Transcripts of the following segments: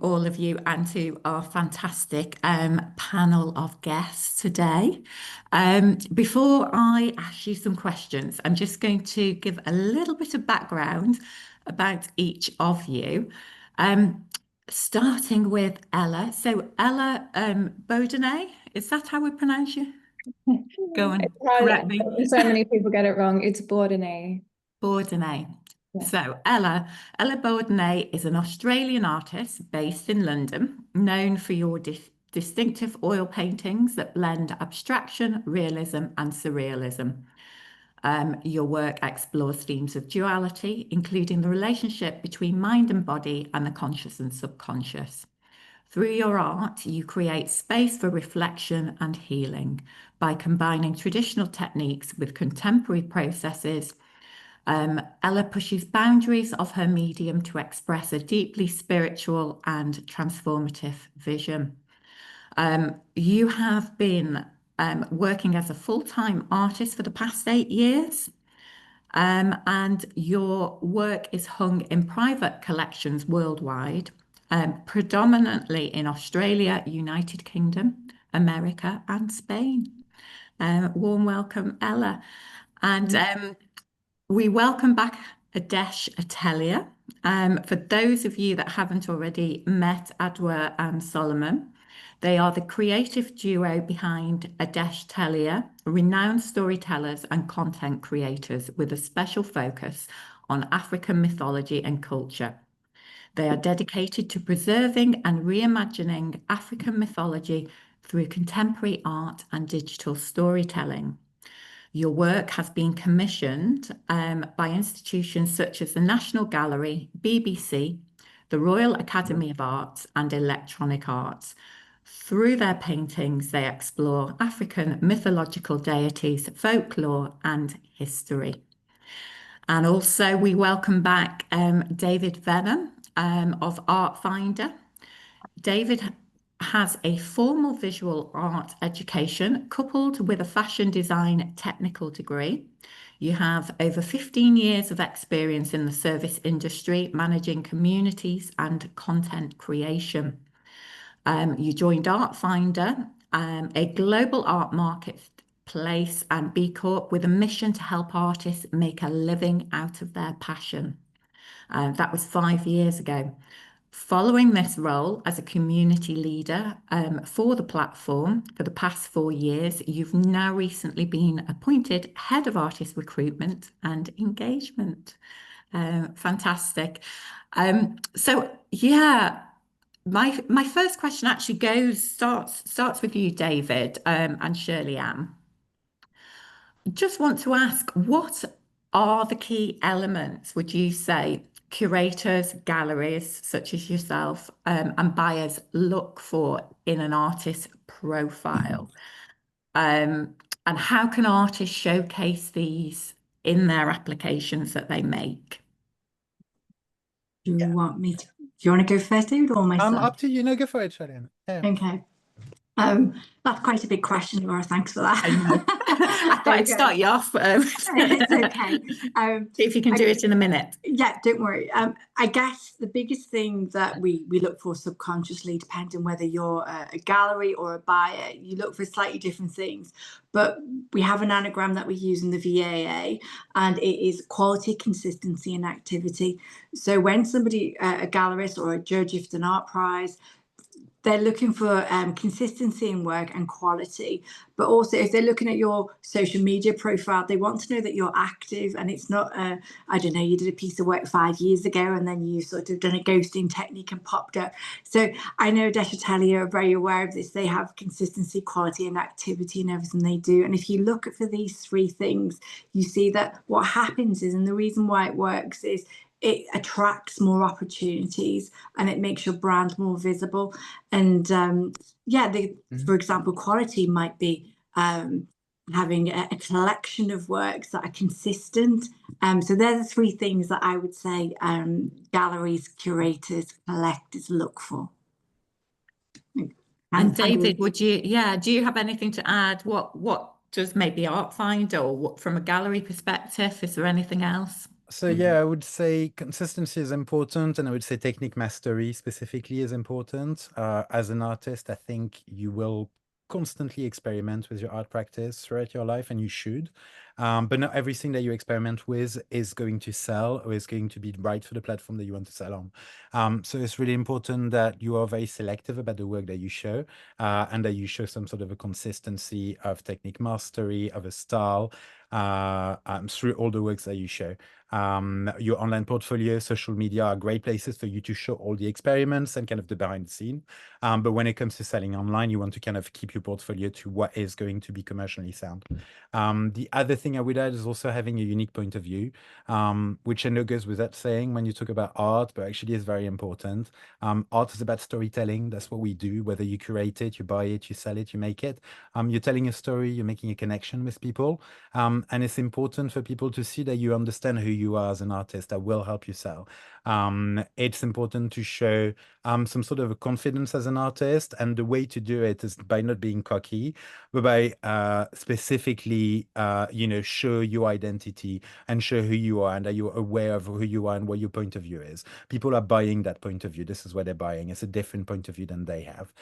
all of you and to our fantastic panel of guests today. Before I ask you some questions, I'm just going to give a little bit of background about each of you. Starting with Ella. So Ella Baudinet, is that how we pronounce you? Go on, correct me. So many people get it wrong. It's Baudinet. Baudinet. Yeah. So Ella Baudinet is an Australian artist based in London, known for your distinctive oil paintings that blend abstraction, realism, and surrealism. Your work explores themes of duality, including the relationship between mind and body and the conscious and subconscious. Through your art, you create space for reflection and healing by combining traditional techniques with contemporary processes. Ella pushes boundaries of her medium to express a deeply spiritual and transformative vision. You have been working as a full-time artist for the past 8 years, and your work is hung in private collections worldwide, predominantly in Australia, United Kingdom, America, and Spain. Warm welcome, Ella. And we welcome back Adeche Atelier. For those of you that haven't already met Adwoa and Solomon, they are the creative duo behind Adeche Atelier, renowned storytellers and content creators with a special focus on African mythology and culture. They are dedicated to preserving and reimagining African mythology through contemporary art and digital storytelling. Your work has been commissioned by institutions such as the National Gallery, BBC, the Royal Academy of Arts, and Electronic Arts. Through their paintings, they explore African mythological deities, folklore, and history. And also, we welcome back David Venon of Artfinder. David has a formal visual art education coupled with a fashion design technical degree. You have over 15 years of experience in the service industry, managing communities and content creation. You joined Artfinder, a global art marketplace and B Corp with a mission to help artists make a living out of their passion. That was 5 years ago. Following this role as a community leader for the platform for the past 4 years, you've now recently been appointed Head of Artist Recruitment and Engagement. Fantastic. So yeah, my first question actually starts with you, David, and Shirley-Ann. Just want to ask, what are the key elements, would you say, curators, galleries such as yourself, and buyers look for in an artist profile? And how can artists showcase these in their applications that they make? Do you want to go first, David, or myself? Up to you. No, go for it, Shirley-Ann. Yeah. Okay. That's quite a big question, Laura. Thanks for that. I thought I'd start you off. It's okay. See if you can do it in a minute. Yeah, don't worry. I guess the biggest thing that we look for subconsciously, depending whether you're a gallery or a buyer, you look for slightly different things. But we have an anagram that we use in the VAA, and it is quality, consistency, and activity. So when somebody, a gallerist or a judge of an art prize, they're looking for consistency in work and quality, but also if they're looking at your social media profile, they want to know that you're active and it's not, I don't know, you did a piece of work 5 years ago and then you sort of done a ghosting technique and popped up. So I know Adeche Atelier are very aware of this. They have consistency, quality and activity in everything they do. And if you look for these 3 things, you see that what happens is, and the reason why it works is, it attracts more opportunities and it makes your brand more visible. And for example, quality might be having a collection of works that are consistent. So they're the 3 things that I would say galleries, curators, collectors look for. And David, do you have anything to add? What does maybe Artfinder, or what from a gallery perspective, is there anything else? So yeah, I would say consistency is important, and I would say technique mastery specifically is important. As an artist, I think you will constantly experiment with your art practice throughout your life, and you should. But not everything that you experiment with is going to sell or is going to be right for the platform that you want to sell on. So it's really important that you are very selective about the work that you show, and that you show some sort of a consistency of technique mastery, of a style, through all the works that you show. Your online portfolio, social media are great places for you to show all the experiments and kind of the behind the scene. But when it comes to selling online, you want to kind of keep your portfolio to what is going to be commercially sound. The other thing I would add is also having a unique point of view, which I know goes without saying when you talk about art, but actually is very important. Art is about storytelling. That's what we do. Whether you curate it, you buy it, you sell it, you make it. You're telling a story, you're making a connection with people. And it's important for people to see that you understand who you are as an artist. That will help you sell. It's important to show some sort of a confidence as an artist. And the way to do it is by not being cocky, but by specifically, show your identity and show who you are and that you're aware of who you are and what your point of view is. People are buying that point of view. This is what they're buying. It's a different point of view than they have.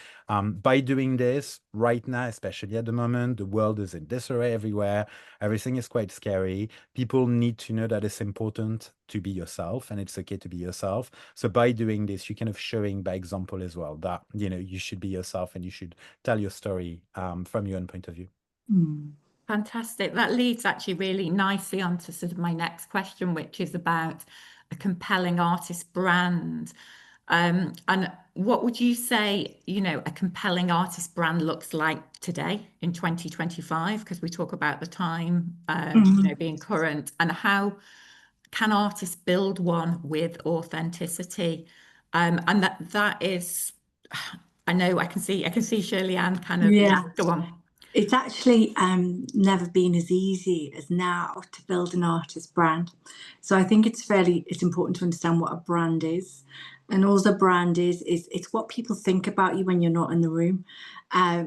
By doing this right now, especially at the moment, the world is in disarray everywhere. Everything is quite scary. People need to know that it's important to be yourself and it's okay to be yourself. So by doing this, you're kind of showing by example as well that, you should be yourself and you should tell your story from your own point of view. Fantastic. That leads actually really nicely onto sort of my next question, which is about a compelling artist brand. And what would you say, a compelling artist brand looks like today in 2025? Because we talk about the time, being current, and how can artists build one with authenticity? And that is, I know I can see Shirley-Ann kind of, go on. It's actually never been as easy as now to build an artist brand. So I think it's important to understand what a brand is. And all the brand is it's what people think about you when you're not in the room.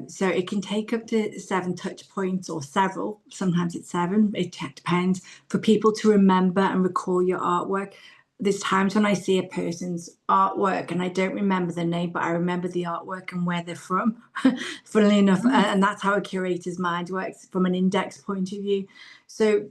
So it can take up to 7 touch points or several, sometimes it's 7, it depends, for people to remember and recall your artwork. There's times when I see a person's artwork and I don't remember their name, but I remember the artwork and where they're from, funnily enough. And that's how a curator's mind works from an index point of view. So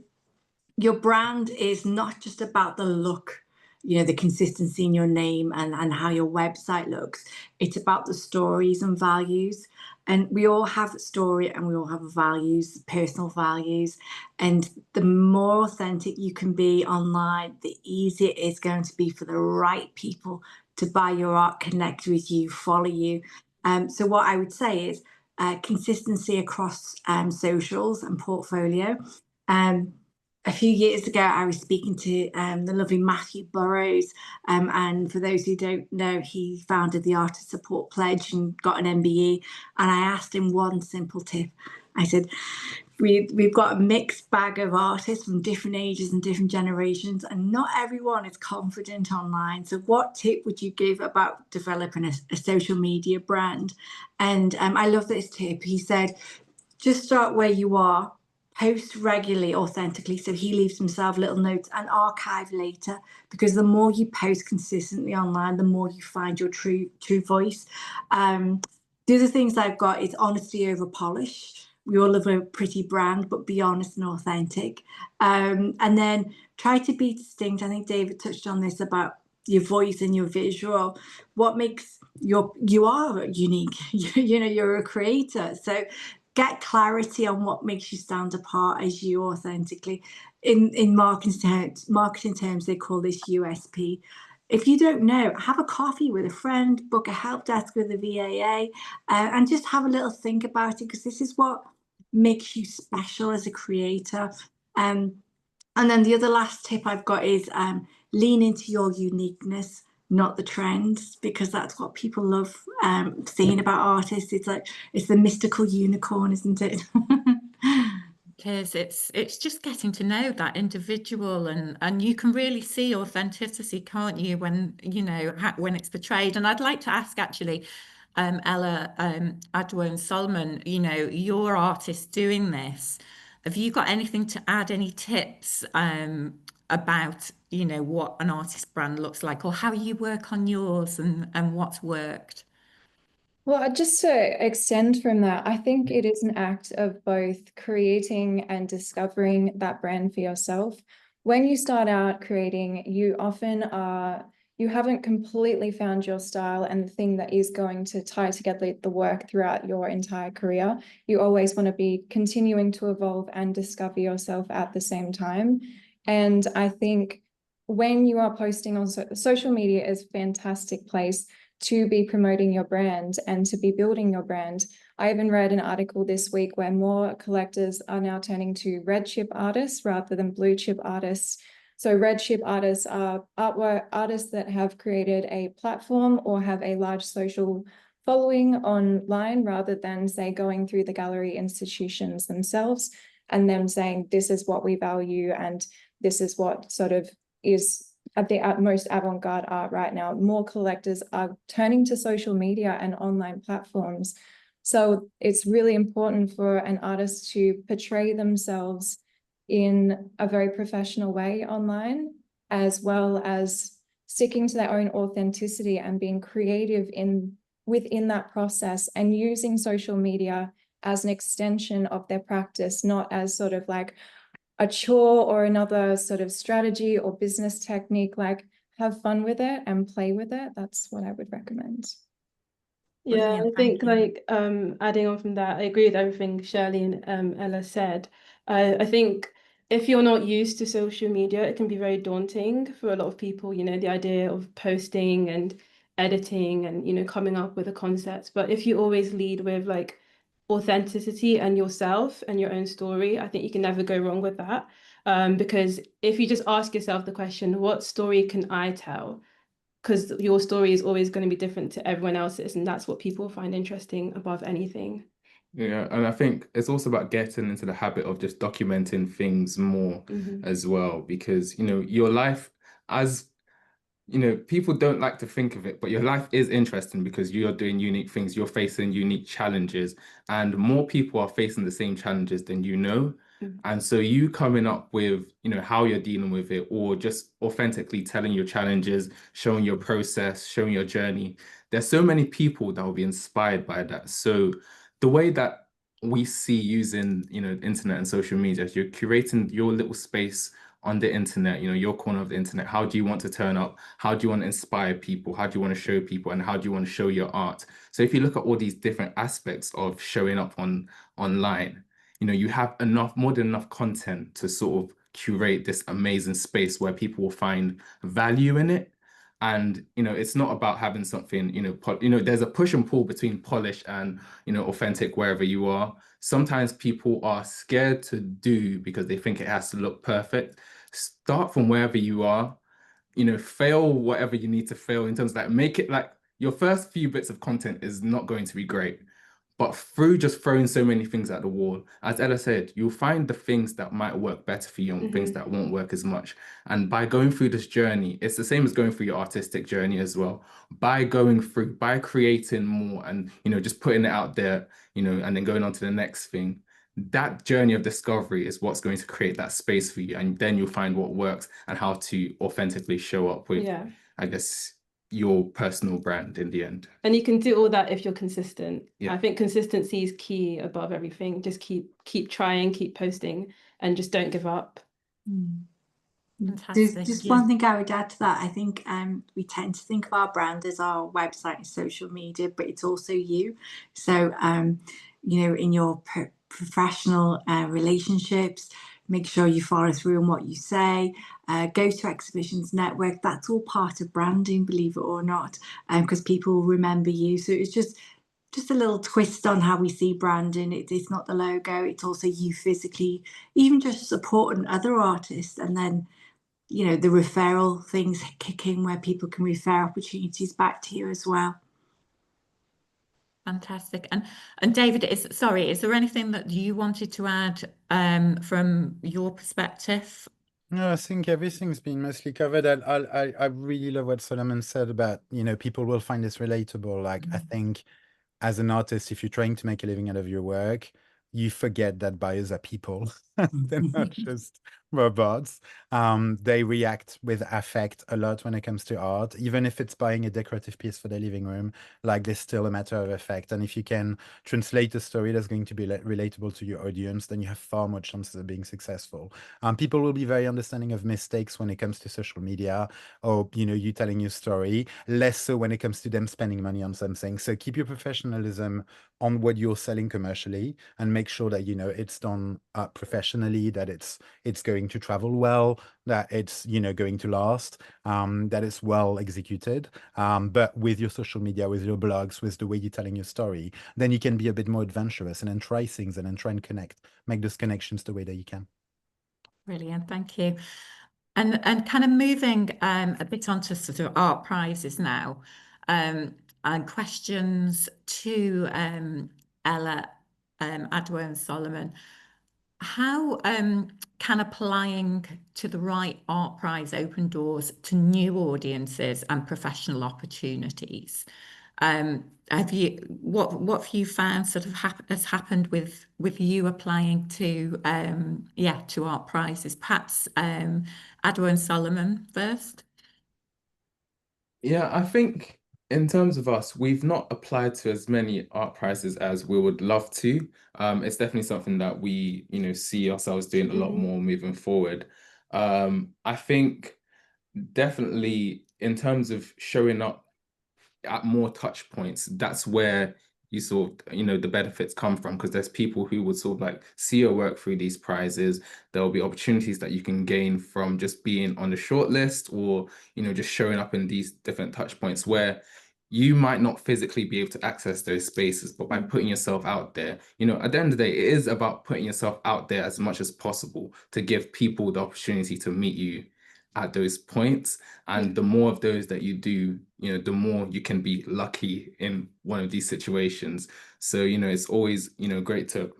your brand is not just about the look, the consistency in your name and how your website looks. It's about the stories and values. And we all have a story and we all have values, personal values. And the more authentic you can be online, the easier it is going to be for the right people to buy your art, connect with you, follow you. So what I would say is consistency across socials and portfolio. A few years ago, I was speaking to the lovely Matthew Burrows, and for those who don't know, he founded the Artist Support Pledge and got an MBE. And I asked him one simple tip. I said, we've got a mixed bag of artists from different ages and different generations, and not everyone is confident online. So what tip would you give about developing a social media brand? And I love this tip. He said, just start where you are. Post regularly, authentically, so he leaves himself little notes, and archive later, because the more you post consistently online, the more you find your true voice. The other things I've got is honesty over polish. We all love a pretty brand, but be honest and authentic. And then try to be distinct. I think David touched on this about your voice and your visual. What makes you are unique. You're a creator. So get clarity on what makes you stand apart as you authentically. In marketing terms, they call this USP. If you don't know, have a coffee with a friend, book a help desk with a VAA, and just have a little think about it, because this is what makes you special as a creator. And then the other last tip I've got is lean into your uniqueness, not the trends, because that's what people love seeing about artists. It's the mystical unicorn, isn't it? It is. It's just getting to know that individual, and you can really see authenticity, can't you, when when it's portrayed. And I'd like to ask actually, Ella, Adwoa and Solomon, you're artists doing this. Have you got anything to add? Any tips about you know, what an artist brand looks like, or how you work on yours and what's worked? Well, just to extend from that, I think it is an act of both creating and discovering that brand for yourself. When you start out creating, you often you haven't completely found your style and the thing that is going to tie together the work throughout your entire career. You always want to be continuing to evolve and discover yourself at the same time. And I think when you are posting on social media is a fantastic place to be promoting your brand and to be building your brand. I even read an article this week where more collectors are now turning to red chip artists rather than blue chip artists. So red chip artists are artists that have created a platform or have a large social following online rather than, say, going through the gallery institutions themselves and them saying, this is what we value and this is what sort of is at the most avant-garde art right now. More collectors are turning to social media and online platforms. So it's really important for an artist to portray themselves in a very professional way online, as well as sticking to their own authenticity and being creative within that process and using social media as an extension of their practice, not as sort of like a chore or another sort of strategy or business technique. Like, have fun with it and play with it. That's what I would recommend. Yeah, I Brilliant, think thank you. like adding on from that, I agree with everything Shirley and Ella said. I think if you're not used to social media, it can be very daunting for a lot of people, you know, the idea of posting and editing and, you know, coming up with a concept. But if you always lead with like authenticity and yourself and your own story, I think you can never go wrong with that. Because if you just ask yourself the question, what story can I tell? Because your story is always going to be different to everyone else's, and that's what people find interesting above anything. Yeah, and I think it's also about getting into the habit of just documenting things more as well, because, you know, your life, as you know, people don't like to think of it, but your life is interesting because you're doing unique things, you're facing unique challenges, and more people are facing the same challenges than you know. And so you coming up with, you know, how you're dealing with it, or just authentically telling your challenges, showing your process, showing your journey. There's so many people that will be inspired by that. So the way that we see using, you know, internet and social media, you're curating your little space on the internet, you know, your corner of the internet. How do you want to turn up? How do you want to inspire people? How do you want to show people? And how do you want to show your art? So if you look at all these different aspects of showing up online, you know, you have more than enough content to sort of curate this amazing space where people will find value in it. And, you know, it's not about having something, you know, there's a push and pull between polished and, you know, authentic wherever you are. Sometimes people are scared to do because they think it has to look perfect. Start from wherever you are, you know, fail whatever you need to fail in terms of like, make it like your first few bits of content is not going to be great. But through just throwing so many things at the wall, as Ella said, you'll find the things that might work better for you and things that won't work as much. And by going through this journey, it's the same as going through your artistic journey as well. By creating more and, you know, just putting it out there, you know, and then going on to the next thing, that journey of discovery is what's going to create that space for you. And then you'll find what works and how to authentically show up with, I guess, your personal brand in the end. And you can do all that if you're consistent. Yeah. I think consistency is key above everything. Just keep trying, keep posting, and just don't give up. Fantastic. Just one thing I would add to that. I think we tend to think of our brand as our website and social media, but it's also you. So you know, in your professional relationships, make sure you follow through on what you say, go to exhibitions, network. That's all part of branding, believe it or not, because people will remember you. So it's just a little twist on how we see branding. It's not the logo, it's also you physically, even just supporting other artists. And then, you know, the referral things kick in where people can refer opportunities back to you as well. Fantastic. And David, is there anything that you wanted to add from your perspective? No, I think everything's been mostly covered. I really love what Solomon said about, you know, people will find this relatable. Like, I think as an artist, if you're trying to make a living out of your work, you forget that buyers are people. They're not just robots. They react with affect a lot when it comes to art. Even if it's buying a decorative piece for their living room, like there's still a matter of effect. And if you can translate a story that's going to be relatable to your audience, then you have far more chances of being successful. People will be very understanding of mistakes when it comes to social media, or you telling your story, less so when it comes to them spending money on something. So keep your professionalism on what you're selling commercially, and make sure that it's done professionally, that it's going to travel well, that it's going to last, that it's well executed. But with your social media, with your blogs, with the way you're telling your story, then you can be a bit more adventurous and then try things and then try and make those connections the way that you can. Brilliant, thank you. And kind of moving a bit onto sort of art prizes now, and questions to Ella, Adwoa and Solomon. How can applying to the right art prize open doors to new audiences and professional opportunities? What have you found sort of has happened with you applying to to art prizes? Perhaps Adwoa and Solomon first. Yeah, I think in terms of us, we've not applied to as many art prizes as we would love to. It's definitely something that we, see ourselves doing a lot more moving forward. I think definitely in terms of showing up at more touch points, that's where you sort of, the benefits come from, because there's people who would sort of like see your work through these prizes. There'll be opportunities that you can gain from just being on the short list, or, just showing up in these different touch points where you might not physically be able to access those spaces, but by putting yourself out there, at the end of the day, it is about putting yourself out there as much as possible to give people the opportunity to meet you at those points. And the more of those that you do, the more you can be lucky in one of these situations. So, it's always, great to,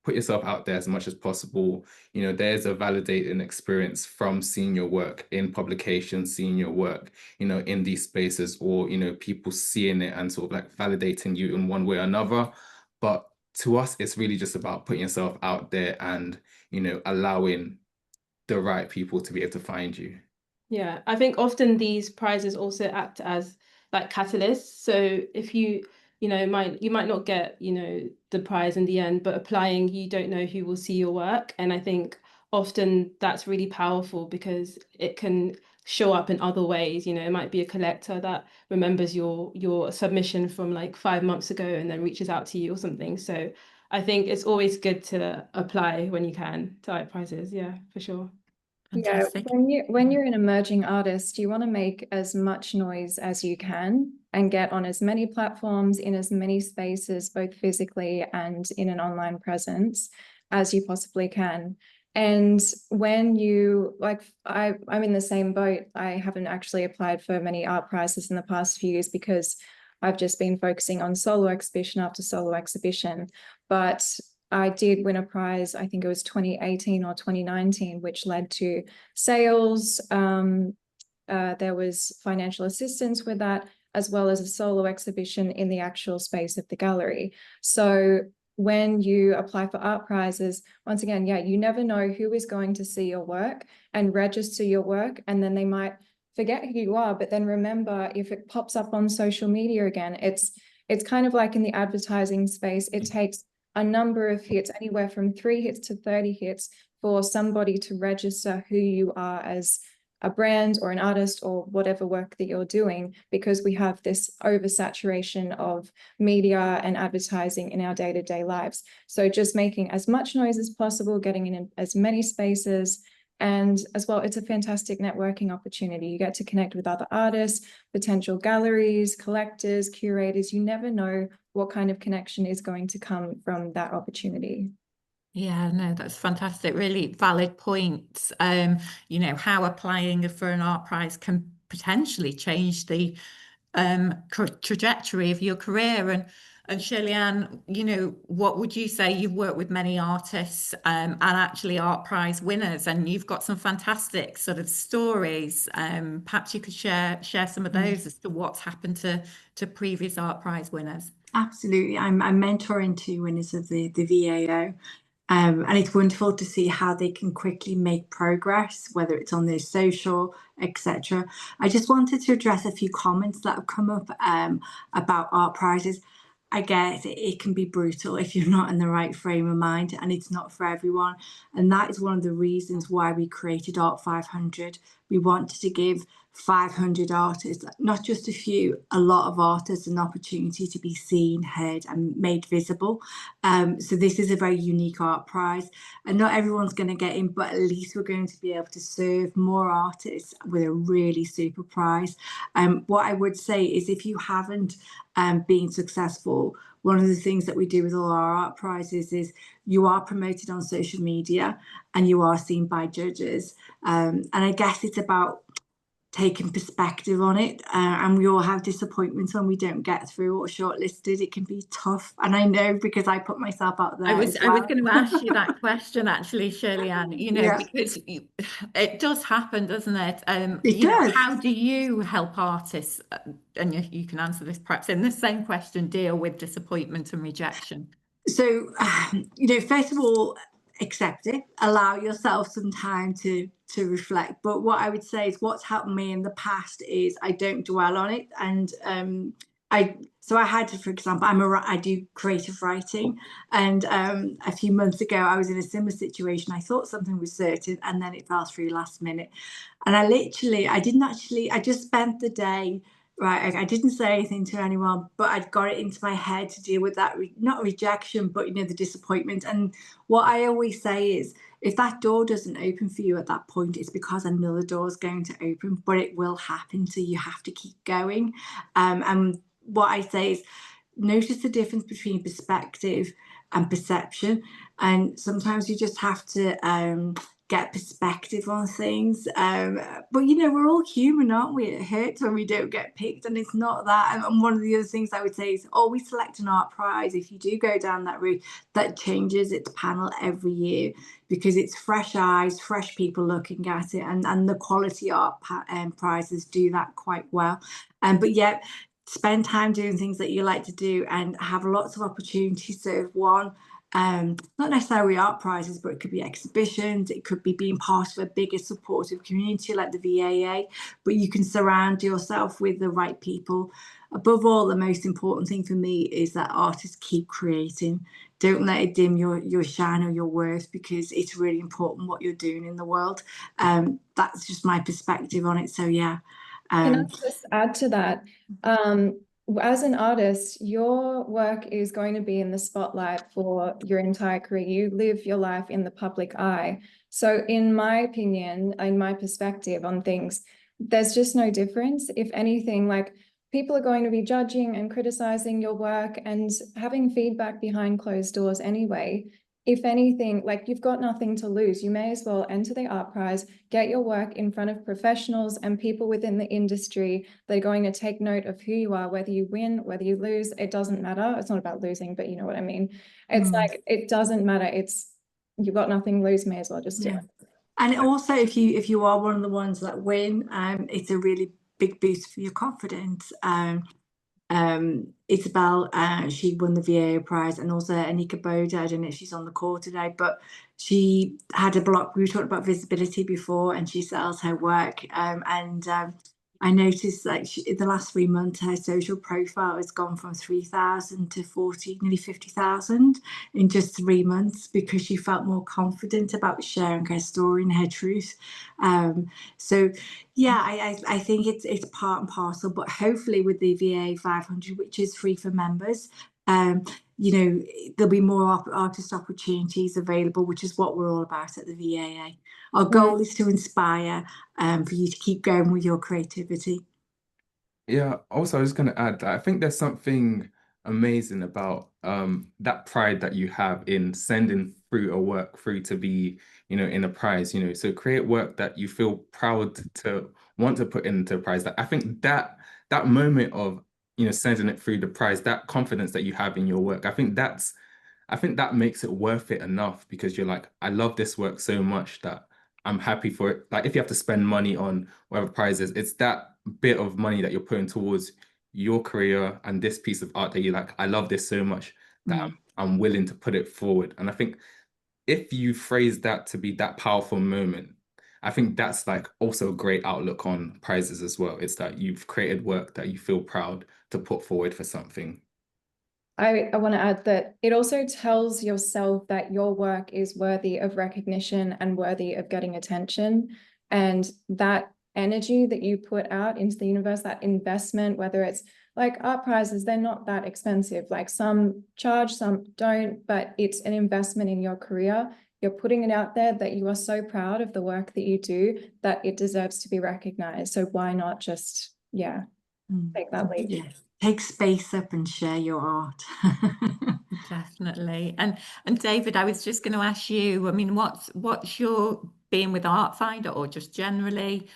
put yourself out there as much as possible. There's a validating experience from seeing your work in publications, seeing your work, in these spaces, or, people seeing it and sort of like validating you in one way or another. But to us, it's really just about putting yourself out there and, allowing the right people to be able to find you. Yeah, I think often these prizes also act as like catalysts. So if you might not get, the prize in the end, but applying, you don't know who will see your work. And I think often that's really powerful because it can show up in other ways. It might be a collector that remembers your submission from like 5 months ago and then reaches out to you or something. So I think it's always good to apply when you can to art prizes. Yeah, for sure. Fantastic. Yeah, when you're an emerging artist, you want to make as much noise as you can and get on as many platforms, in as many spaces, both physically and in an online presence, as you possibly can. And when you, like, I'm in the same boat. I haven't actually applied for many art prizes in the past few years because I've just been focusing on solo exhibition after solo exhibition. But I did win a prize, I think it was 2018 or 2019, which led to sales. There was financial assistance with that, as well as a solo exhibition in the actual space of the gallery. So when you apply for art prizes, once again, you never know who is going to see your work and register your work, and then they might forget who you are, but then remember, if it pops up on social media again, it's kind of like in the advertising space. It takes a number of hits, anywhere from 3 hits to 30 hits, for somebody to register who you are as a brand or an artist or whatever work that you're doing, because we have this oversaturation of media and advertising in our day-to-day lives. So just making as much noise as possible, getting in as many spaces. And as well, it's a fantastic networking opportunity. You get to connect with other artists, potential galleries, collectors, curators. You never know what kind of connection is going to come from that opportunity. Yeah, no, that's fantastic. Really valid points. How applying for an art prize can potentially change the trajectory of your career. And Shirley-Ann, what would you say? You've worked with many artists and actually art prize winners, and you've got some fantastic sort of stories. Perhaps you could share some of those as to what's happened to previous art prize winners. Absolutely. I'm mentoring 2 winners of the VAO. And it's wonderful to see how they can quickly make progress, whether it's on their social, etc. I just wanted to address a few comments that have come up about art prizes. I guess it can be brutal if you're not in the right frame of mind, and it's not for everyone. And that is one of the reasons why we created Art 500. We wanted to give 500 artists, not just a few, a lot of artists, an opportunity to be seen, heard, and made visible. So this is a very unique art prize, and not everyone's going to get in, but at least we're going to be able to serve more artists with a really super prize. What I would say is, if you haven't been successful, one of the things that we do with all our art prizes is you are promoted on social media and you are seen by judges. And I guess it's about taking perspective on it, and we all have disappointments when we don't get through or shortlisted. It can be tough, and I know because I put myself out there. I was going to ask you that question actually, Shirley-Ann, you know, because it does happen, doesn't it? It does. How do you help artists, and you can answer this perhaps in the same question, deal with disappointment and rejection? So, first of all, accept it, allow yourself some time to reflect. But what I would say is, what's helped me in the past is I don't dwell on it. And I had to, for example, I do creative writing, and a few months ago I was in a similar situation. I thought something was certain, and then it fell through last minute. And I just spent the day. Right, I didn't say anything to anyone, but I'd got it into my head to deal with that, not rejection, but the disappointment. And what I always say is, if that door doesn't open for you at that point, it's because another door is going to open, but it will happen. So you have to keep going. And what I say is, notice the difference between perspective and perception. And sometimes you just have to get perspective on things. But we're all human, aren't we? It hurts when we don't get picked, and it's not that. And one of the other things I would say is, always select an art prize. If you do go down that route, that changes its panel every year, because it's fresh eyes, fresh people looking at it, and the quality art prizes do that quite well. But yet, spend time doing things that you like to do and have lots of opportunities. So not necessarily art prizes, but it could be exhibitions, it could be being part of a bigger supportive community like the VAA, but you can surround yourself with the right people. Above all, the most important thing for me is that artists keep creating. Don't let it dim your shine or your worth, because it's really important what you're doing in the world. That's just my perspective on it. So yeah. Can I just add to that? As an artist, your work is going to be in the spotlight for your entire career. You live your life in the public eye. So in my opinion, in my perspective on things, there's just no difference. If anything, like, people are going to be judging and criticizing your work and having feedback behind closed doors anyway. If anything, like, you've got nothing to lose. You may as well enter the art prize, get your work in front of professionals and people within the industry that are going to take note of who you are, whether you win, whether you lose, it doesn't matter. It's not about losing, but you know what I mean? It's like, it doesn't matter. You've got nothing to lose, may as well just do it. And also, if you are one of the ones that win, it's a really big boost for your confidence. Isabel, she won the VAO prize, and also Anika Boda, I don't know if she's on the call today, but she had a blog. We talked about visibility before, and she sells her work, and I noticed, like, in the last 3 months, her social profile has gone from 3,000 to 40, nearly 50,000 in just 3 months, because she felt more confident about sharing her story and her truth. So yeah, I think it's part and parcel, but hopefully with the VA 500, which is free for members, there'll be more artist opportunities available, which is what we're all about at the VAA. Our goal is to inspire for you to keep going with your creativity. Yeah, also I was going to add that I think there's something amazing about that pride that you have in sending through a work through to be, in a prize, so create work that you feel proud to want to put into a prize. That I think that moment of, sending it through the prize, that confidence that you have in your work, I think that makes it worth it enough, because you're like, I love this work so much that I'm happy for it. Like, if you have to spend money on whatever prize is, it's that bit of money that you're putting towards your career and this piece of art that you're like, I love this so much that I'm willing to put it forward. And I think if you phrase that to be that powerful moment, I think that's like also a great outlook on prizes as well. It's that you've created work that you feel proud to put forward for something. I want to add that it also tells yourself that your work is worthy of recognition and worthy of getting attention. And that energy that you put out into the universe, that investment, whether it's like art prizes, they're not that expensive. Like some charge, some don't, but it's an investment in your career. You're putting it out there that you are so proud of the work that you do that it deserves to be recognized. So why not just, take that leap? Yes. Take space up and share your art. Definitely. And David, I was just going to ask you, I mean, what's your being with Artfinder or just generally,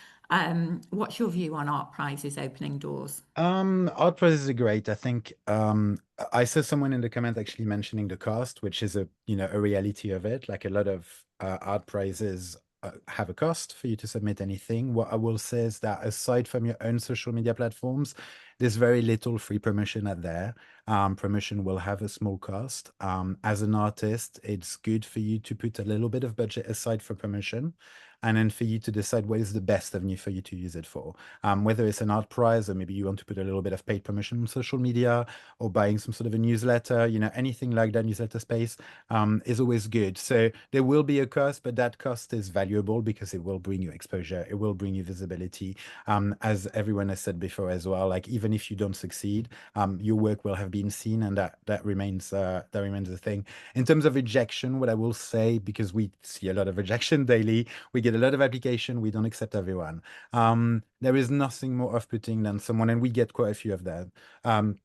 what's your view on art prizes opening doors? Art prizes are great. I think I saw someone in the comment actually mentioning the cost, which is a reality of it. Like a lot of art prizes have a cost for you to submit anything. What I will say is that aside from your own social media platforms, there's very little free promotion out there. Promotion will have a small cost. As an artist, it's good for you to put a little bit of budget aside for promotion, and then for you to decide what is the best avenue for you to use it for. Whether it's an art prize or maybe you want to put a little bit of paid promotion on social media or buying some sort of a newsletter, anything like that, newsletter space is always good. So there will be a cost, but that cost is valuable because it will bring you exposure. It will bring you visibility. As everyone has said before as well, like even if you don't succeed, your work will have been seen, and that remains a thing. In terms of rejection, what I will say, because we see a lot of rejection daily, we get a lot of application, we don't accept everyone. There is nothing more off-putting than someone, and we get quite a few of that,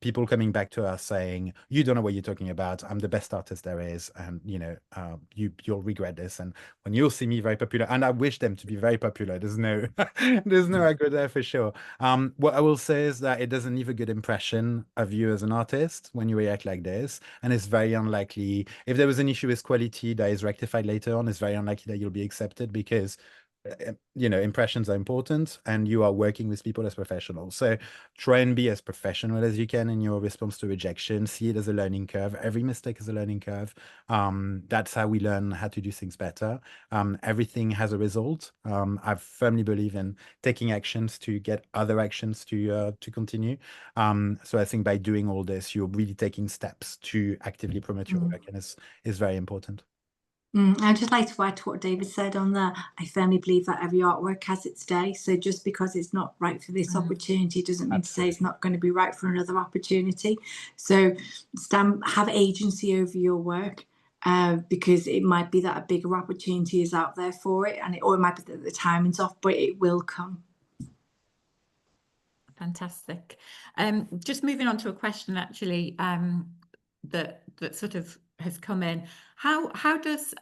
people coming back to us saying, you don't know what you're talking about, I'm the best artist there is, and you'll regret this. And when you'll see me very popular, and I wish them to be very popular, there's no regret there for sure. What I will say is that it doesn't leave a good impression of you as an artist when you react like this, and it's very unlikely, if there was an issue with quality that is rectified later on, it's very unlikely that you'll be accepted, because impressions are important and you are working with people as professionals. So try and be as professional as you can in your response to rejection. See it as a learning curve. Every mistake is a learning curve. That's how we learn how to do things better. Everything has a result. I firmly believe in taking actions to get other actions to continue. So I think by doing all this, you're really taking steps to actively promote your work, and is very important. I'd just like to add to what David said on that. I firmly believe that every artwork has its day. So just because it's not right for this opportunity doesn't mean to say it's not going to be right for another opportunity. So have agency over your work, because it might be that a bigger opportunity is out there for it, or it might be that the timing's off, but it will come. Fantastic. Just moving on to a question actually that sort of has come in. How does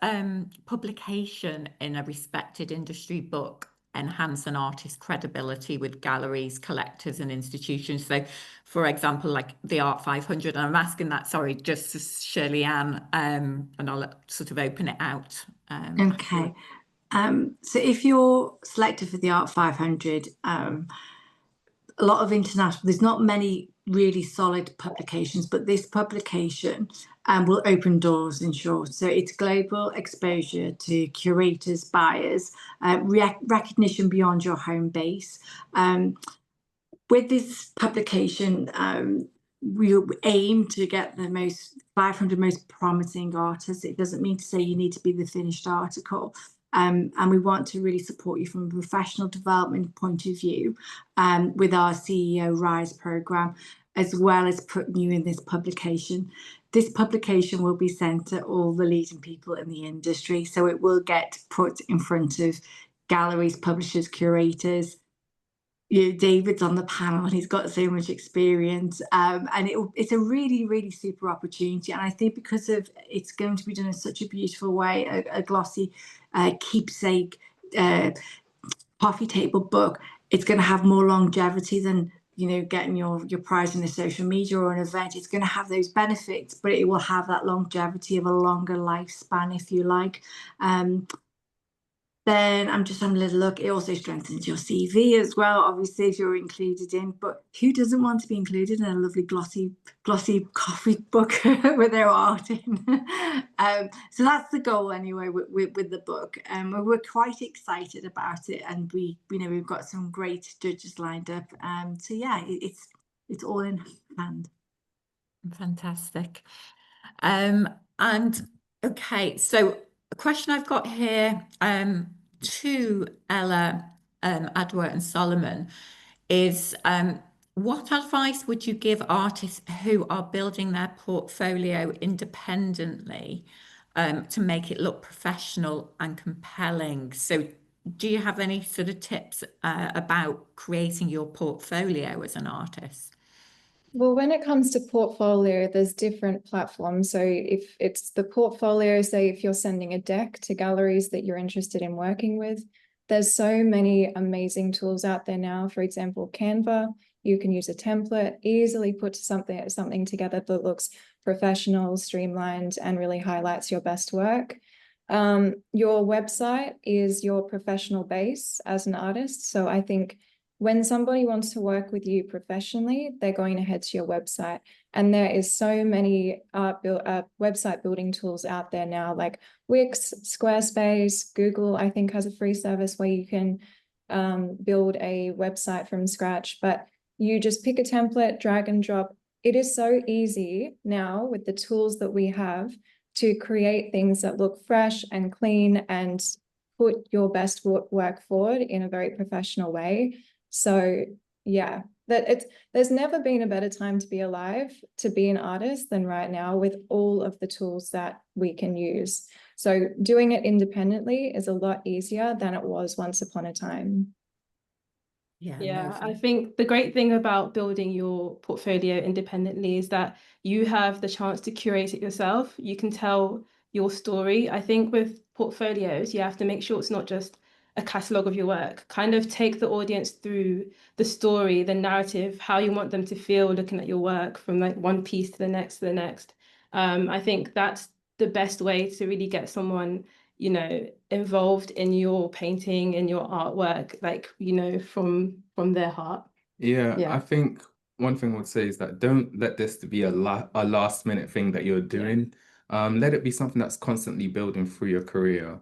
publication in a respected industry book enhance an artist's credibility with galleries, collectors and institutions? So for example, like the Art 500, and I'm asking that, sorry, just to Shirley-Ann, and I'll sort of open it out. Okay. So if you're selected for the Art 500, a lot of international, there's not many really solid publications, but this publication will open doors in short. So it's global exposure to curators, buyers, recognition beyond your home base. With this publication, we aim to get the 500 most promising artists. It doesn't mean to say you need to be the finished article. And we want to really support you from a professional development point of view, with our CEO Rise program, as well as putting you in this publication. This publication will be sent to all the leading people in the industry. So it will get put in front of galleries, publishers, curators. David's on the panel and he's got so much experience, and it's a really, really super opportunity. And I think because of it's going to be done in such a beautiful way, a glossy keepsake coffee table book, it's going to have more longevity than getting your prize in a social media or an event. It's going to have those benefits, but it will have that longevity of a longer lifespan, if you like. then I'm just having a little look. It also strengthens your CV as well, obviously, if you're included in. But who doesn't want to be included in a lovely glossy coffee book with their art in? So that's the goal anyway with the book. We're quite excited about it, and we've got some great judges lined up. So yeah, it's all in hand. Fantastic. And okay, so a question I've got here to Ella, Adwoa and Solomon is what advice would you give artists who are building their portfolio independently to make it look professional and compelling? So do you have any sort of tips about creating your portfolio as an artist? Well, when it comes to portfolio, there's different platforms. So if it's the portfolio, say if you're sending a deck to galleries that you're interested in working with, there's so many amazing tools out there now. For example, Canva, you can use a template, easily put something together that looks professional, streamlined, and really highlights your best work. Your website is your professional base as an artist. So I think when somebody wants to work with you professionally, they're going to head to your website. And there is so many website building tools out there now, like Wix, Squarespace, Google, I think has a free service where you can build a website from scratch. But you just pick a template, drag and drop. It is so easy now with the tools that we have to create things that look fresh and clean and put your best work forward in a very professional way. So yeah, there's never been a better time to be alive, to be an artist than right now with all of the tools that we can use. So doing it independently is a lot easier than it was once upon a time. Yeah, I think the great thing about building your portfolio independently is that you have the chance to curate it yourself. You can tell your story. I think with portfolios, you have to make sure it's not just a catalogue of your work. Kind of take the audience through the story, the narrative, how you want them to feel looking at your work from like one piece to the next to the next. I think that's the best way to really get someone, you know, involved in your painting, in your artwork, like, you know, from their heart. Yeah, Yeah. I think one thing I would say is that don't let this to be a last minute thing that you're doing. Let it be something that's constantly building through your career.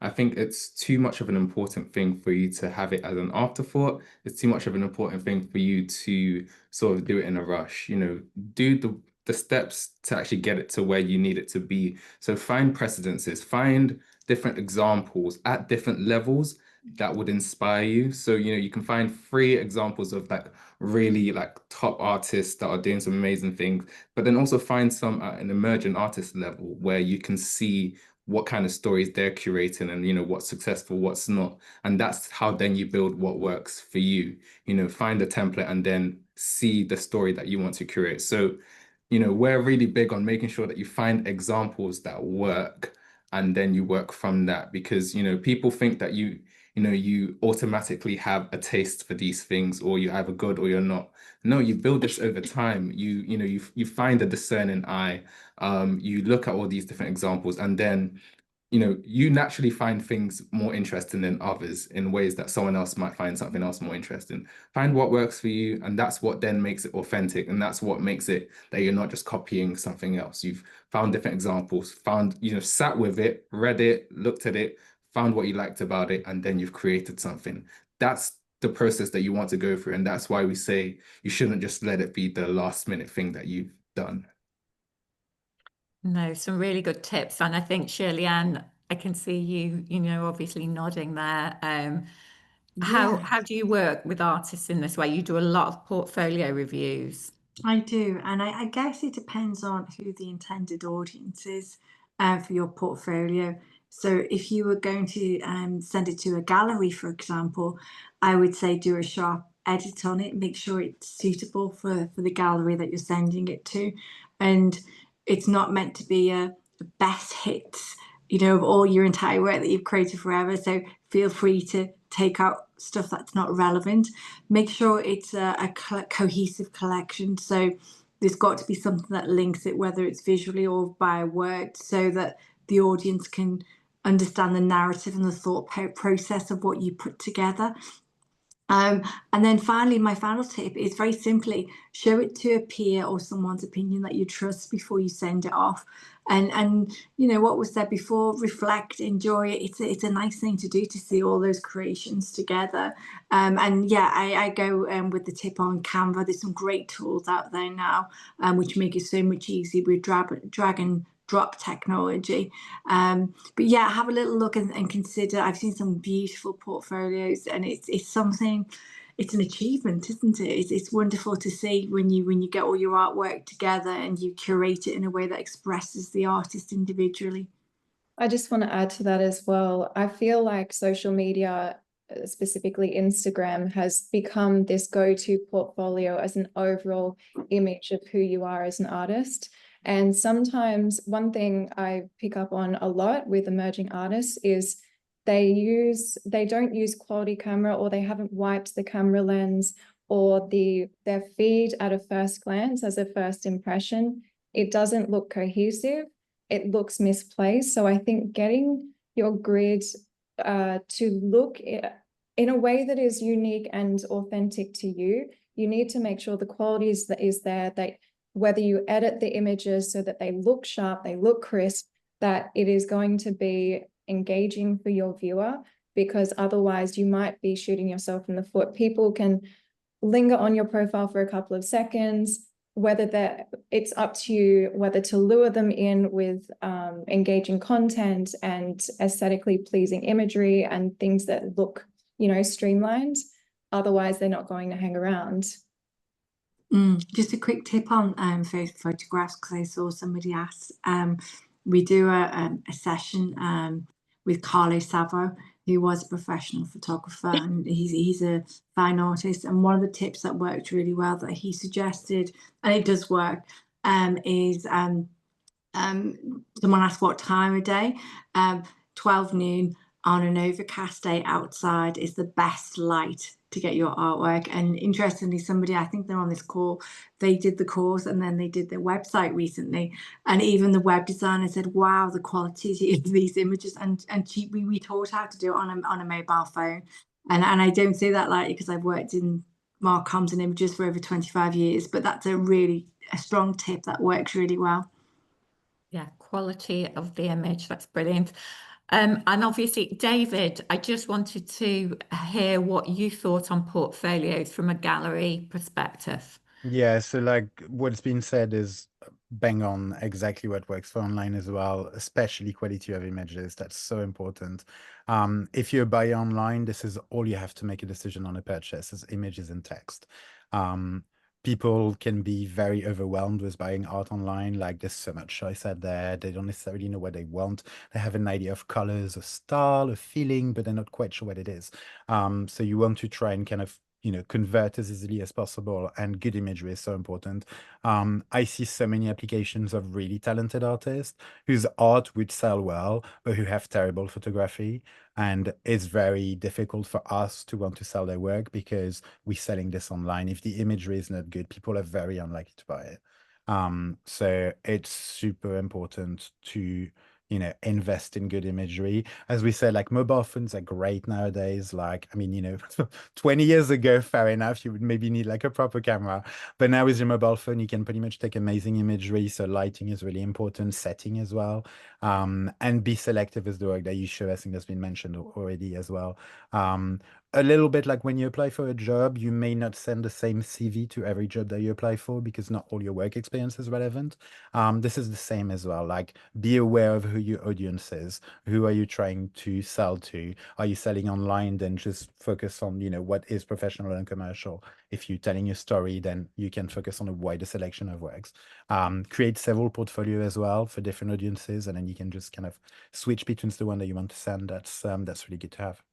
I think it's too much of an important thing for you to have it as an afterthought. It's too much of an important thing for you to sort of do it in a rush. You know, do the steps to actually get it to where you need it to be. So find precedences, find different examples at different levels that would inspire you. So, you know, you can find 3 examples of like really like top artists that are doing some amazing things, but then also find some at an emerging artist level where you can see what kind of stories they're curating and, you know, what's successful, what's not. And that's how then you build what works for you. You know, find a template and then see the story that you want to curate. So, you know, we're really big on making sure that you find examples that work and then you work from that, because, you know, people think that you automatically have a taste for these things, or you're either good or you're not. No, you build this over time. You find a discerning eye. You look at all these different examples, and then, you know, you naturally find things more interesting than others in ways that someone else might find something else more interesting. Find what works for you, and that's what then makes it authentic, and that's what makes it that you're not just copying something else. You've found different examples, found, you know, sat with it, read it, looked at it, found what you liked about it, and then you've created something. That's the process that you want to go through, and that's why we say you shouldn't just let it be the last minute thing that you've done. No, some really good tips. And I think Shirley-Ann, I can see you know, obviously nodding there. How do you work with artists in this way? You do a lot of portfolio reviews. I do, and I guess it depends on who the intended audience is for your portfolio. So if you were going to send it to a gallery, for example, I would say do a sharp edit on it, make sure it's suitable for the gallery that you're sending it to. And it's not meant to be the best hits, you know, of all your entire work that you've created forever. So feel free to take out stuff that's not relevant. Make sure it's a cohesive collection. So there's got to be something that links it, whether it's visually or by word, so that the audience can understand the narrative and the thought process of what you put together. And then finally, my final tip is very simply show it to a peer or someone's opinion that you trust before you send it off. And you know what was said before, reflect, enjoy it. It's a nice thing to do, to see all those creations together. And yeah, I go with the tip on Canva. There's some great tools out there now, which make it so much easier with drag and drop technology. But yeah, have a little look and consider. I've seen some beautiful portfolios, and it's something, it's an achievement, isn't it? It's wonderful to see when you get all your artwork together and you curate it in a way that expresses the artist individually. I just want to add to that as well. I feel like social media, specifically Instagram, has become this go-to portfolio as an overall image of who you are as an artist. And sometimes one thing I pick up on a lot with emerging artists is they don't use quality camera, or they haven't wiped the camera lens, or their feed at a first glance as a first impression. It doesn't look cohesive. It looks misplaced. So I think getting your grid to look in a way that is unique and authentic to you, you need to make sure the quality is there, that whether you edit the images so that they look sharp, they look crisp, that it is going to be engaging for your viewer, because otherwise you might be shooting yourself in the foot. People can linger on your profile for a couple of seconds, it's up to you whether to lure them in with engaging content and aesthetically pleasing imagery and things that look, you know, streamlined. Otherwise, they're not going to hang around. Just a quick tip on photographs, because I saw somebody ask. We do a session with Carlo Savo, who was a professional photographer, and he's a fine artist. And one of the tips that worked really well that he suggested, and it does work, is someone asked what time of day. 12 noon on an overcast day outside is the best light to get your artwork. And interestingly, somebody, I think they're on this call, they did the course and then they did their website recently, and even the web designer said, wow, the quality of these images. And we taught how to do it on a mobile phone. And I don't say that lightly, because I've worked in comms and images for over 25 years, but that's a strong tip that works really well. Yeah, quality of the image, that's brilliant. And obviously, David, I just wanted to hear what you thought on portfolios from a gallery perspective. Yeah, so like what's been said is bang on, exactly what works for online as well, especially quality of images. That's so important. If you buy online, this is all you have to make a decision on a purchase, is images and text. People can be very overwhelmed with buying art online. Like, there's so much choice out there. They don't necessarily know what they want. They have an idea of colors, of style, of feeling, but they're not quite sure what it is. So you want to try and kind of, you know, convert as easily as possible, and good imagery is so important. I see so many applications of really talented artists whose art would sell well, but who have terrible photography. And it's very difficult for us to want to sell their work because we're selling this online. If the imagery is not good, people are very unlikely to buy it. So it's super important to, you know, invest in good imagery. As we said, like, mobile phones are great nowadays. Like, I mean, you know, 20 years ago, fair enough, you would maybe need like a proper camera, but now with your mobile phone, you can pretty much take amazing imagery. So lighting is really important, setting as well, and be selective with the work that you show. I think that's been mentioned already as well. A little bit like when you apply for a job, you may not send the same CV to every job that you apply for, because not all your work experience is relevant. This is the same as well. Like, be aware of who your audience is. Who are you trying to sell to? Are you selling online? Then just focus on, you know, what is professional and commercial. If you're telling your story, then you can focus on a wider selection of works. Create several portfolios as well for different audiences, and then you can just kind of switch between the one that you want to send. That's really good to have.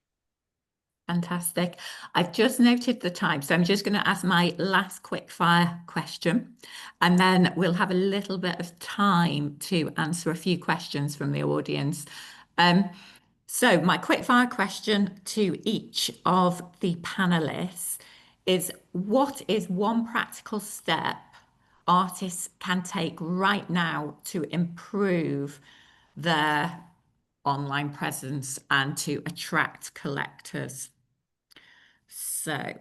Fantastic. I've just noted the time, so I'm just going to ask my last quick fire question, and then we'll have a little bit of time to answer a few questions from the audience. So my quick fire question to each of the panelists is, what is one practical step artists can take right now to improve their online presence and to attract collectors. So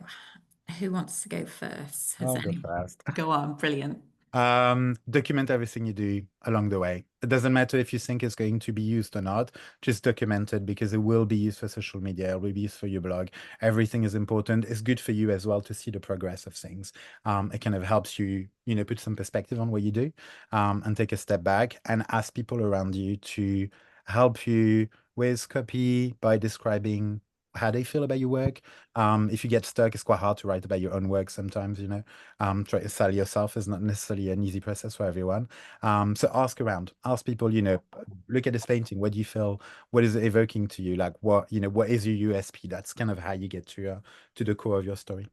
who wants to go first? I'll go first. Go on, brilliant. Document everything you do along the way. It doesn't matter if you think it's going to be used or not, just document it, because it will be used for social media, it will be used for your blog. Everything is important. It's good for you as well to see the progress of things. It kind of helps you, you know, put some perspective on what you do, and take a step back and ask people around you to help you with copy by describing how they feel about your work. If you get stuck, it's quite hard to write about your own work sometimes, you know. Try to sell yourself is not necessarily an easy process for everyone. So ask around, ask people, you know, look at this painting. What do you feel? What is it evoking to you? Like what, you know, what is your USP? That's kind of how you get to the core of your story.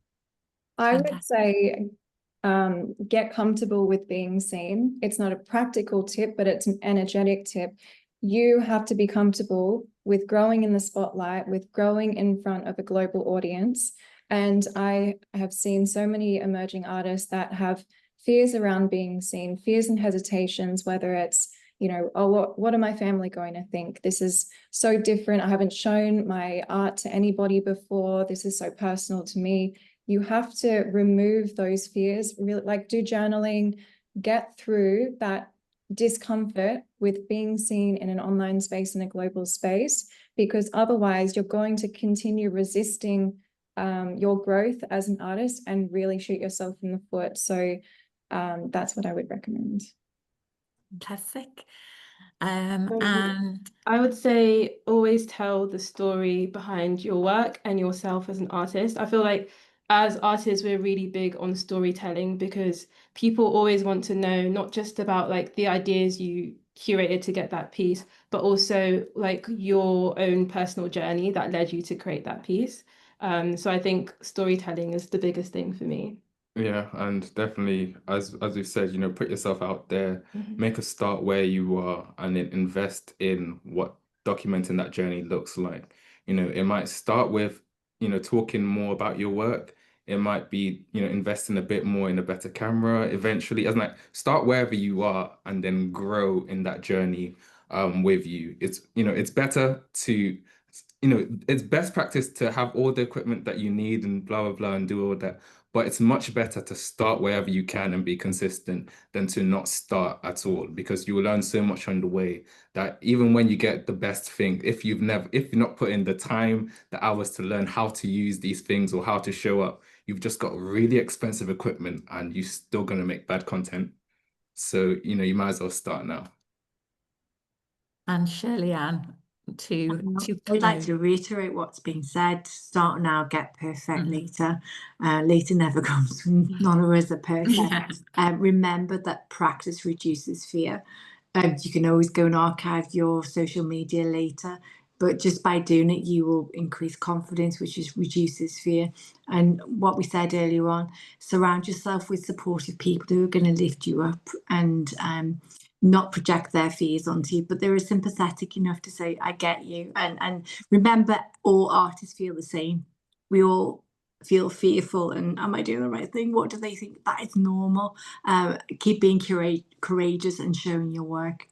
I would say get comfortable with being seen. It's not a practical tip, but it's an energetic tip. You have to be comfortable with growing in the spotlight, with growing in front of a global audience. And I have seen so many emerging artists that have fears around being seen, fears and hesitations, whether it's, you know, oh, what are my family going to think? This is so different. I haven't shown my art to anybody before. This is so personal to me. You have to remove those fears, really, like do journaling, get through that discomfort with being seen in an online space, in a global space, because otherwise you're going to continue resisting your growth as an artist and really shoot yourself in the foot. So that's what I would recommend. Fantastic. And And I would say always tell the story behind your work and yourself as an artist. I feel like as artists, we're really big on storytelling because people always want to know not just about like the ideas you curated to get that piece, but also like your own personal journey that led you to create that piece. So I think storytelling is the biggest thing for me. Yeah, and definitely, as we've said, you know, put yourself out there, make a start where you are, and then invest in what documenting that journey looks like. You know, it might start with, you know, talking more about your work. It might be, you know, investing a bit more in a better camera eventually. As like start wherever you are and then grow in that journey with you. It's, you know, it's better to, you know, it's best practice to have all the equipment that you need and blah, blah, blah, and do all that. But it's much better to start wherever you can and be consistent than to not start at all, because you will learn so much on the way that even when you get the best thing, if you're not put in the time, the hours to learn how to use these things or how to show up, you've just got really expensive equipment and you're still going to make bad content. So, you know, you might as well start now. And Shirley-Ann, I'd like to reiterate what's been said. Start now, get perfect later. Later never comes. None of us are perfect. Remember that practice reduces fear. You can always go and archive your social media later, but just by doing it, you will increase confidence, which reduces fear. And what we said earlier on, surround yourself with supportive people who are going to lift you up and not project their fears onto you, but they're sympathetic enough to say, I get you. And remember, all artists feel the same. We all feel fearful and am I doing the right thing? What do they think? That is normal. Keep being courageous and showing your work.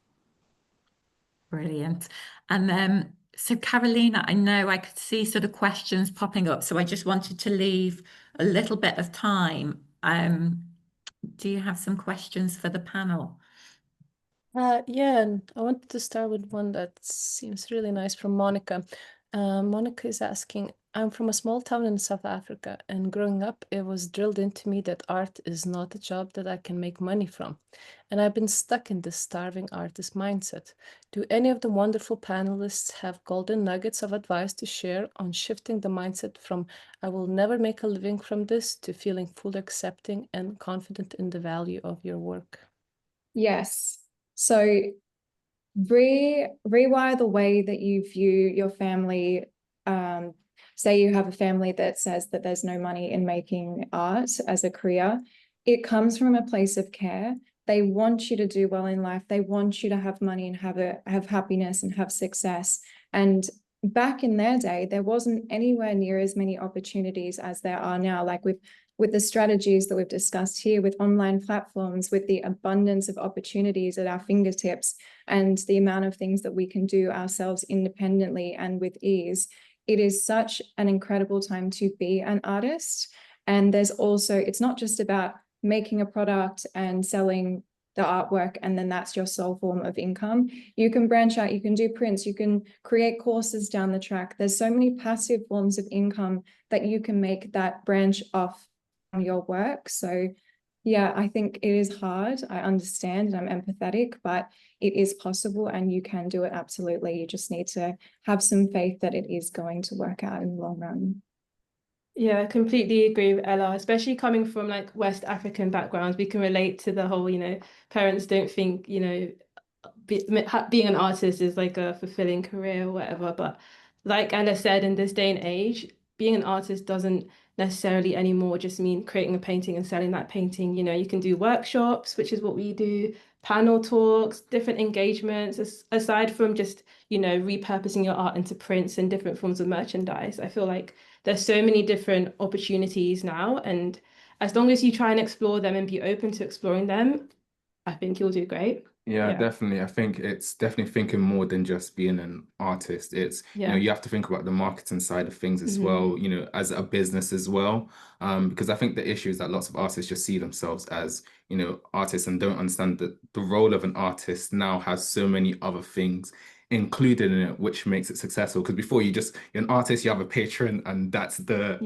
Brilliant. And so Carolina, I know I could see sort of questions popping up, so I just wanted to leave a little bit of time. Do you have some questions for the panel? Yeah, and I wanted to start with one that seems really nice from Monica. Monica is asking, I'm from a small town in South Africa, and growing up, it was drilled into me that art is not a job that I can make money from. And I've been stuck in this starving artist mindset. Do any of the wonderful panelists have golden nuggets of advice to share on shifting the mindset from I will never make a living from this to feeling fully accepting and confident in the value of your work? Yes. So rewire the way that you view your family. Say you have a family that says that there's no money in making art as a career. It comes from a place of care. They want you to do well in life. They want you to have money and have happiness and have success. And back in their day, there wasn't anywhere near as many opportunities as there are now. Like with with the strategies that we've discussed here, with online platforms, with the abundance of opportunities at our fingertips, and the amount of things that we can do ourselves independently and with ease, it is such an incredible time to be an artist. And there's also, it's not just about making a product and selling the artwork and then that's your sole form of income. You can branch out, you can do prints, you can create courses down the track. There's so many passive forms of income that you can make that branch off from your work. So yeah, I think it is hard. I understand and I'm empathetic, but it is possible and you can do it absolutely. You just need to have some faith that it is going to work out in the long run. Yeah, I completely agree with Ella, especially coming from like West African backgrounds. We can relate to the whole, parents don't think, being an artist is like a fulfilling career or whatever. But like Ella said, in this day and age, being an artist doesn't necessarily anymore just mean creating a painting and selling that painting. You can do workshops, which is what we do, panel talks, different engagements, aside from just, repurposing your art into prints and different forms of merchandise. I feel like there's so many different opportunities now, and as long as you try and explore them and be open to exploring them, I think you'll do great. Yeah, definitely. I think it's definitely thinking more than just being an artist. It's, you have to think about the marketing side of things as well, as a business as well. Because I think the issue is that lots of artists just see themselves as, artists and don't understand that the role of an artist now has so many other things included in it, which makes it successful. Because before you're an artist, you have a patron, and that's the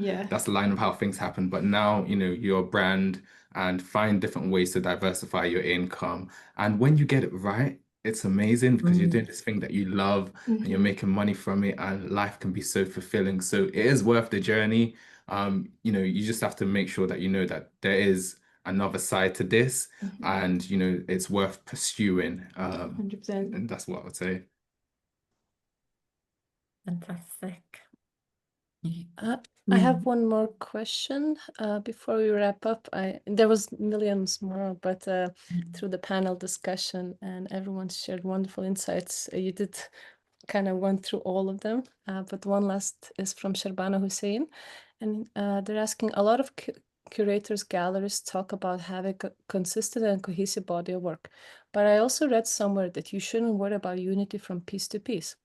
line of how things happen. But now, you're a brand, and find different ways to diversify your income. And when you get it right, it's amazing because you're doing this thing that you love and you're making money from it, and life can be so fulfilling. So it is worth the journey. You just have to make sure that that there is another side to this, and it's worth pursuing. 100%. And that's what I would say. Fantastic. I have one more question before we wrap up. There was millions more, but through the panel discussion and everyone shared wonderful insights, you did kind of went through all of them. But one last is from Sharbana Hussein, and they're asking, a lot of curators, galleries talk about having a consistent and cohesive body of work, but I also read somewhere that you shouldn't worry about unity from piece to piece.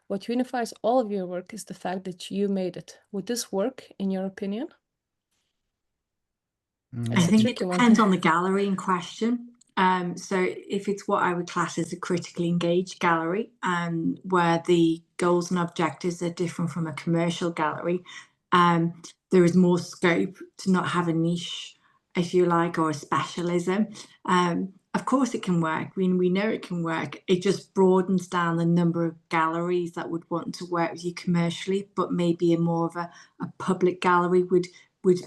What unifies all of your work is the fact that you made it. Would this work, in your opinion? I think it depends on the gallery in question. So if it's what I would class as a critically engaged gallery, where the goals and objectives are different from a commercial gallery, there is more scope to not have a niche, if you like, or a specialism. Of course it can work. We know it can work. It just broadens down the number of galleries that would want to work with you commercially, but maybe a more of a public gallery would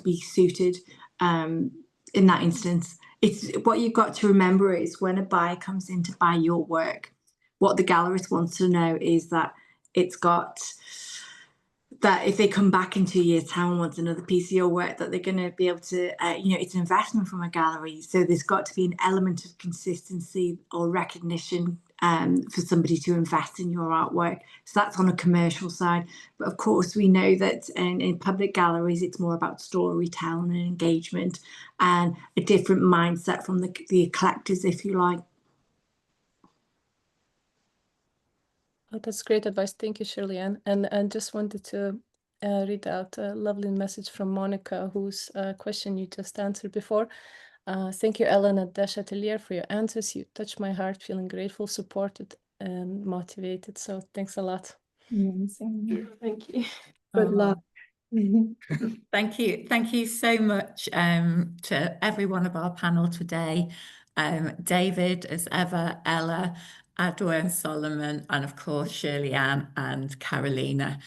be suited in that instance. It's what you've got to remember is when a buyer comes in to buy your work, what the gallerist wants to know is that it's got that if they come back in 2 years' time and want another piece of your work, that they're going to be able to, it's an investment from a gallery. So there's got to be an element of consistency or recognition for somebody to invest in your artwork. So that's on a commercial side. But of course, we know that in public galleries, it's more about storytelling and engagement and a different mindset from the collectors, if you like. Oh, that's great advice. Thank you, Shirley-Ann. And just wanted to read out a lovely message from Monica, whose question you just answered before. Thank you, Ella and Adeche Atelier, for your answers. You touched my heart, feeling grateful, supported, and motivated. So thanks a lot. Thank you. Good luck. Thank you. Thank you so much to every one of our panel today. David, as ever, Ella, Adwoa and Solomon, and of course, Shirley-Ann and Carolina.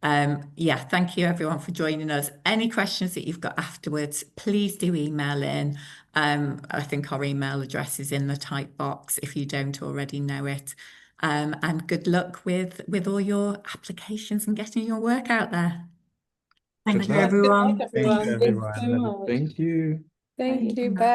Thank you everyone for joining us. Any questions that you've got afterwards, please do email in. I think our email address is in the type box if you don't already know it. And good luck with all your applications and getting your work out there. Thank you, everyone. Thank you, everyone. Thank you so much. Thank you. Thank you. Bye.